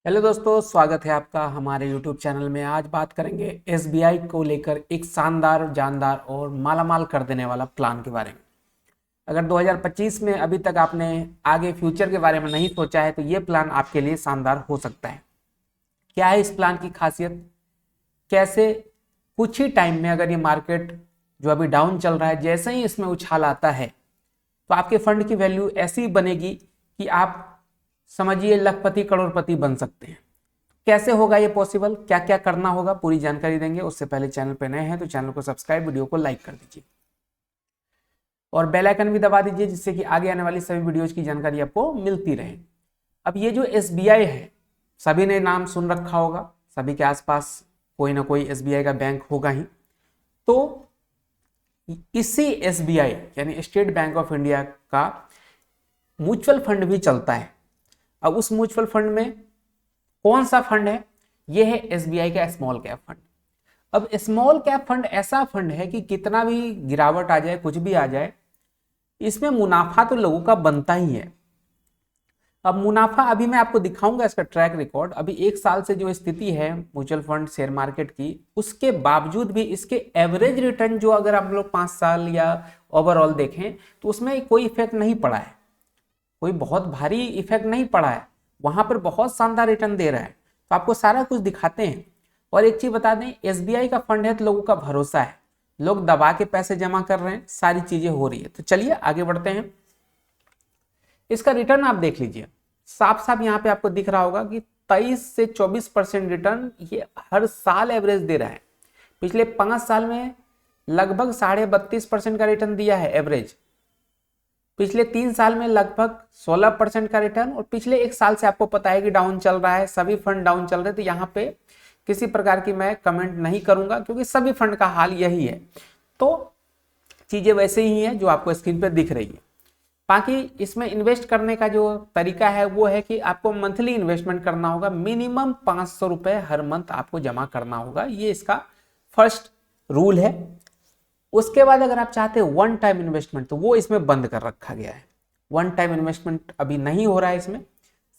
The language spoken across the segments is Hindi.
हेलो दोस्तों, स्वागत है आपका हमारे YouTube चैनल में। आज बात करेंगे SBI को लेकर एक शानदार, जानदार और मालामाल कर देने वाला प्लान के बारे में। अगर 2025 में अभी तक आपने आगे फ्यूचर के बारे में नहीं सोचा है तो ये प्लान आपके लिए शानदार हो सकता है। क्या है इस प्लान की खासियत? कैसे कुछ ही टाइम में अगर ये मार्केट जो अभी डाउन चल रहा है, जैसे ही इसमें उछाल आता है तो आपके फंड की वैल्यू ऐसी बनेगी कि आप समझिए लखपति करोड़पति बन सकते हैं। कैसे होगा ये पॉसिबल, क्या क्या करना होगा, पूरी जानकारी देंगे। उससे पहले चैनल पे नए हैं तो चैनल को सब्सक्राइब, वीडियो को लाइक कर दीजिए और बेल आइकन भी दबा दीजिए, जिससे कि आगे आने वाली सभी वीडियोज की जानकारी आपको मिलती रहे। अब ये जो SBI है, सभी ने नाम सुन रखा होगा, सभी के आसपास कोई ना कोई SBI का बैंक होगा ही। तो इसी SBI यानी स्टेट बैंक ऑफ इंडिया का म्यूचुअल फंड भी चलता है। अब उस म्यूचुअल फंड में कौन सा फंड है? ये है SBI का स्मॉल कैप फंड। अब स्मॉल कैप फंड ऐसा फंड है कि कितना भी गिरावट आ जाए, कुछ भी आ जाए, इसमें मुनाफा तो लोगों का बनता ही है। अब मुनाफा अभी मैं आपको दिखाऊंगा इसका ट्रैक रिकॉर्ड। अभी एक साल से जो स्थिति है म्यूचुअल फंड शेयर मार्केट की, उसके बावजूद भी इसके एवरेज रिटर्न जो अगर आप लोग 5 साल या ओवरऑल देखें तो उसमें कोई इफेक्ट नहीं पड़ा है, कोई बहुत भारी इफेक्ट नहीं पड़ा है। वहां पर बहुत शानदार रिटर्न दे रहा है। तो आपको सारा कुछ दिखाते हैं। और एक चीज बता दें, SBI का फंड है तो लोगों का भरोसा है, लोग दबा के पैसे जमा कर रहे हैं, सारी चीजें हो रही है। तो चलिए आगे बढ़ते हैं। इसका रिटर्न आप देख लीजिए, साफ साफ यहाँ पे आपको दिख रहा होगा कि 23 से 24% रिटर्न ये हर साल एवरेज दे रहा है। पिछले 5 साल में लगभग 32.5% का रिटर्न दिया है एवरेज। पिछले 3 साल में लगभग 16% का रिटर्न। और पिछले 1 साल से आपको पता है कि डाउन चल रहा है, सभी फंड डाउन चल रहे थे। यहाँ पे किसी प्रकार की मैं कमेंट नहीं करूंगा क्योंकि सभी फंड का हाल यही है। तो चीजें वैसे ही हैं जो आपको स्क्रीन पर दिख रही है। बाकी इसमें इन्वेस्ट करने का जो तरीका है वो है कि आपको मंथली इन्वेस्टमेंट करना होगा। मिनिमम 500 रुपए हर मंथ आपको जमा करना होगा, ये इसका फर्स्ट रूल है। उसके बाद अगर आप चाहते हैं वन टाइम इन्वेस्टमेंट तो वो इसमें बंद कर रखा गया है। वन टाइम इन्वेस्टमेंट अभी नहीं हो रहा है इसमें,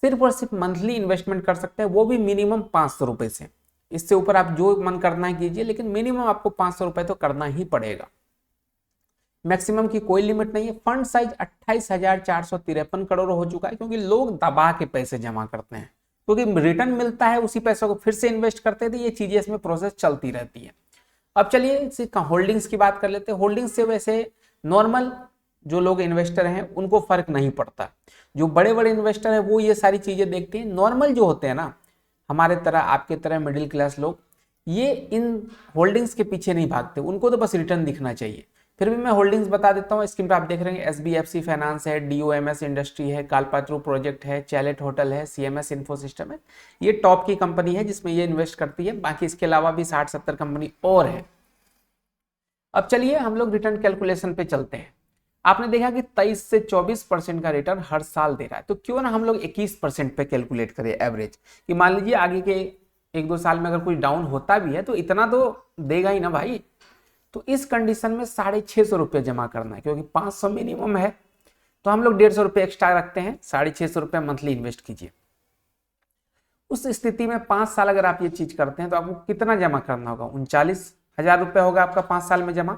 सिर्फ और सिर्फ मंथली इन्वेस्टमेंट कर सकते हैं, वो भी मिनिमम 500 रुपए से। इससे ऊपर आप जो मन करना है कीजिए, लेकिन मिनिमम आपको 500 रुपए तो करना ही पड़ेगा। मैक्सिमम की कोई लिमिट नहीं है। फंड साइज 28,453 करोड़ हो चुका है, क्योंकि लोग दबा के पैसे जमा करते हैं, क्योंकि रिटर्न मिलता है, उसी पैसों को फिर से इन्वेस्ट करते थे। ये चीजें इसमें प्रोसेस चलती रहती है। अब चलिए इसी होल्डिंग्स की बात कर लेते हैं। होल्डिंग्स से वैसे नॉर्मल जो लोग इन्वेस्टर हैं उनको फर्क नहीं पड़ता। जो बड़े बड़े इन्वेस्टर हैं वो ये सारी चीजें देखते हैं। नॉर्मल जो होते हैं ना, हमारे तरह, आपके तरह मिडिल क्लास लोग, ये इन होल्डिंग्स के पीछे नहीं भागते, उनको तो बस रिटर्न दिखना चाहिए। फिर भी मैं होल्डिंग्स बता देता हूँ। स्क्रीन पर आप देख रहे हैं SBFC फाइनेंस है, DOMS इंडस्ट्री है, कालपात्रू प्रोजेक्ट है, चैलेट होटल है, CMS इन्फो सिस्टम है। ये टॉप की कंपनी है जिसमें ये इन्वेस्ट करती है। बाकी इसके अलावा भी 60-70 कंपनी और है। अब चलिए हम लोग रिटर्न कैलकुलेशन पे चलते हैं। आपने देखा कि 23 से 24% का रिटर्न हर साल दे रहा है, तो क्यों ना हम लोग 21% पे कैलकुलेट करें एवरेज, कि मान लीजिए आगे के 1-2 साल में अगर कुछ डाउन होता भी है तो इतना तो देगा ही ना भाई। तो इस कंडीशन में 650 रुपये जमा करना है, क्योंकि 500 मिनिमम है, तो हम लोग 150 रुपये एक्स्ट्रा रखते हैं। 650 रुपये मंथली इन्वेस्ट कीजिए। उस स्थिति में 5 साल अगर आप ये चीज करते हैं तो आपको कितना जमा करना होगा? 39,000 रुपये होगा आपका 5 साल में जमा।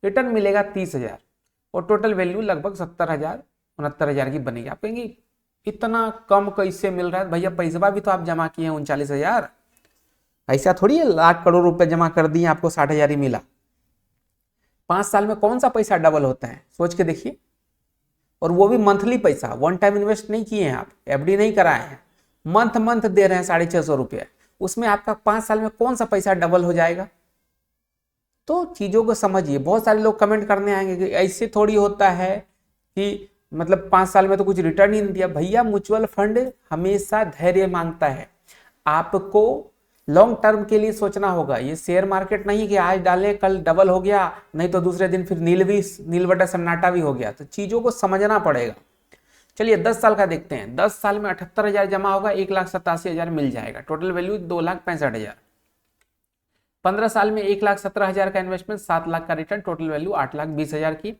रिटर्न मिलेगा 30,000 और टोटल वैल्यू लगभग 70,000 69,000 की बनेगी। आप कहेंगे इतना कम कैसे मिल रहा है? भैया पैसा भी तो आप जमा किए हैं 39,000, ऐसा थोड़ी है लाख करोड़ रुपए जमा कर दिए आपको 60,000 ही मिला। 5 साल में कौन सा पैसा डबल होता है, सोच के देखिए। और वो भी मंथली पैसा, वन टाइम इन्वेस्ट नहीं किए हैं आप, FD नहीं कराए हैं, मंथ मंथ दे रहे हैं 650 रुपये। उसमें आपका 5 साल में कौन सा पैसा डबल हो जाएगा? तो चीजों को समझिए। बहुत सारे लोग कमेंट करने आएंगे कि ऐसे थोड़ी होता है कि मतलब 5 साल में तो कुछ रिटर्न ही नहीं दिया। भैया म्यूचुअल फंड हमेशा धैर्य मांगता है, आपको लॉन्ग टर्म के लिए सोचना होगा। ये शेयर मार्केट नहीं कि आज डाले कल डबल हो गया, नहीं तो दूसरे दिन फिर नील बटा सन्नाटा भी हो गया। तो चीजों को समझना पड़ेगा। चलिए 10 साल का देखते हैं। 10 साल में 78,000 जमा होगा, 1,87,000 मिल जाएगा, टोटल वैल्यू 2,65,000। 15 साल में 1,17,000 का इन्वेस्टमेंट, 7 लाख का रिटर्न, टोटल वैल्यू 8,20,000 की।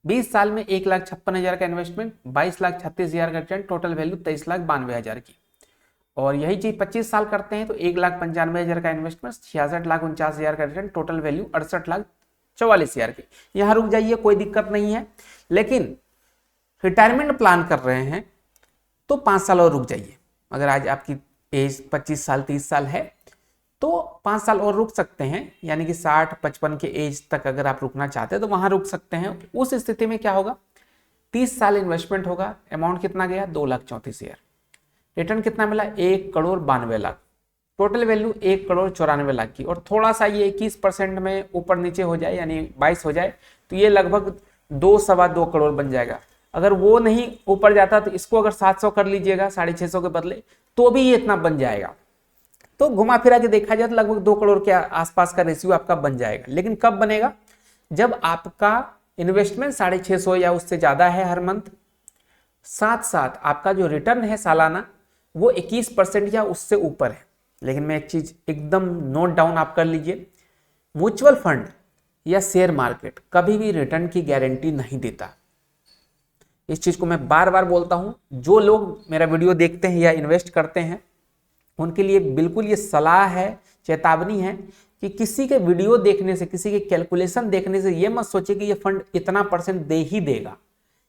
20 साल में 1,56,000 का इन्वेस्टमेंट, 22,36,000 का रिटर्न, टोटल वैल्यू 23,92,000 की। और यही चीज 25 साल करते हैं तो 1,95,000 का इन्वेस्टमेंट, 66,49,000 का रिटर्न, टोटल वैल्यू 68,44,000 की। यहाँ रुक जाइए, कोई दिक्कत नहीं है। लेकिन रिटायरमेंट प्लान कर रहे हैं तो 5 साल और रुक जाइए। अगर आज आपकी एज 25 साल 30 साल है तो 5 साल और रुक सकते हैं, यानी कि 60-55 के एज तक अगर आप रुकना चाहते हैं तो वहां रुक सकते हैं। उस स्थिति में क्या होगा, 30 साल इन्वेस्टमेंट होगा, अमाउंट कितना गया 2,34,000, रिटर्न कितना मिला 1,92,00,000, टोटल वैल्यू 1,94,00,000 की। और थोड़ा सा ये 21% में ऊपर नीचे हो जाए, यानी 22 हो जाए तो ये लगभग 2-2.25 करोड़ बन जाएगा। अगर वो नहीं ऊपर जाता तो इसको अगर 700 कर लीजिएगा 650 के बदले, तो भी ये इतना बन जाएगा। तो घुमा फिरा के देखा जाए तो लगभग 2 करोड़ के आसपास का रेशियो आपका बन जाएगा। लेकिन कब बनेगा, जब आपका इन्वेस्टमेंट 650 या उससे ज्यादा है हर मंथ, साथ साथ आपका जो रिटर्न है सालाना वो 21% या उससे ऊपर है। लेकिन मैं एक चीज एकदम नोट डाउन आप कर लीजिए, म्यूचुअल फंड या शेयर मार्केट कभी भी रिटर्न की गारंटी नहीं देता। इस चीज को मैं बार बार बोलता हूं, जो लोग मेरा वीडियो देखते हैं या इन्वेस्ट करते हैं उनके लिए बिल्कुल ये सलाह है, चेतावनी है कि किसी के वीडियो देखने से, किसी के कैलकुलेशन देखने से ये मत सोचे कि ये फंड इतना % दे ही देगा।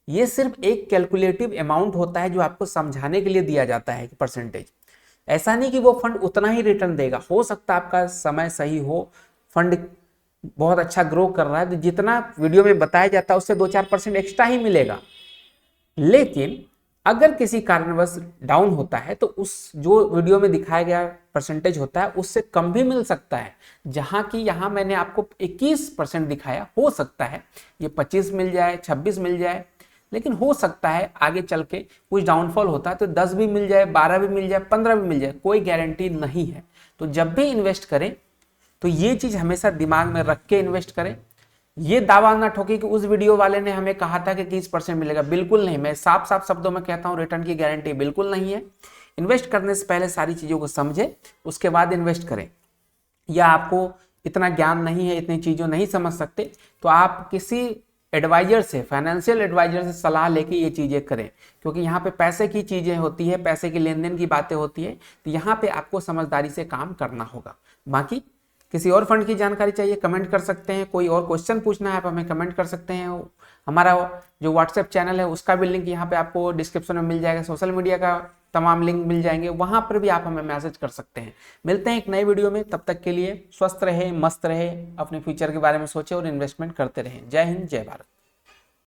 ये सिर्फ एक कैलकुलेटिव अमाउंट होता है जो आपको समझाने के लिए दिया जाता है कि %। ऐसा नहीं कि वो फंड उतना ही रिटर्न देगा। हो सकता है आपका समय सही हो, फंड बहुत अच्छा ग्रो कर रहा है तो जितना वीडियो में बताया जाता है उससे 2-4% एक्स्ट्रा ही मिलेगा। लेकिन अगर किसी कारणवश डाउन होता है तो उस जो वीडियो में दिखाया गया % होता है उससे कम भी मिल सकता है। जहां कि यहां मैंने आपको 21% दिखाया, हो सकता है ये 25 मिल जाए, 26 मिल जाए, लेकिन हो सकता है आगे चल के कुछ डाउनफॉल होता है तो 10 भी मिल जाए, 12 भी मिल जाए, 15 भी मिल जाए, कोई गारंटी नहीं है। तो जब भी इन्वेस्ट करें तो ये चीज हमेशा दिमाग में रख के इन्वेस्ट करें। ये दावा ना ठोके कि उस वीडियो वाले ने हमें कहा था कि 30% मिलेगा, बिल्कुल नहीं। मैं साफ साफ शब्दों में कहता हूं रिटर्न की गारंटी बिल्कुल नहीं है। इन्वेस्ट करने से पहले सारी चीजों को समझे, उसके बाद इन्वेस्ट करें। या आपको इतना ज्ञान नहीं है, इतनी चीजों नहीं समझ सकते तो आप किसी एडवाइजर से, फाइनेंशियल एडवाइजर से सलाह लेके ये चीजें करें, क्योंकि यहाँ पे पैसे की चीजें होती है, पैसे की लेन देन की बातें होती है, तो यहाँ पे आपको समझदारी से काम करना होगा। बाकी किसी और फंड की जानकारी चाहिए कमेंट कर सकते हैं, कोई और क्वेश्चन पूछना है आप हमें कमेंट कर सकते हैं। हमारा जो व्हाट्सएप चैनल है उसका भी लिंक यहाँ पे आपको डिस्क्रिप्शन में मिल जाएगा, सोशल मीडिया का तमाम लिंक मिल जाएंगे, वहां पर भी आप हमें मैसेज कर सकते हैं। मिलते हैं एक नए वीडियो में, तब तक के लिए स्वस्थ रहे, मस्त रहे, अपने फ्यूचर के बारे में सोचे और इन्वेस्टमेंट करते रहें। जय हिंद, जय भारत।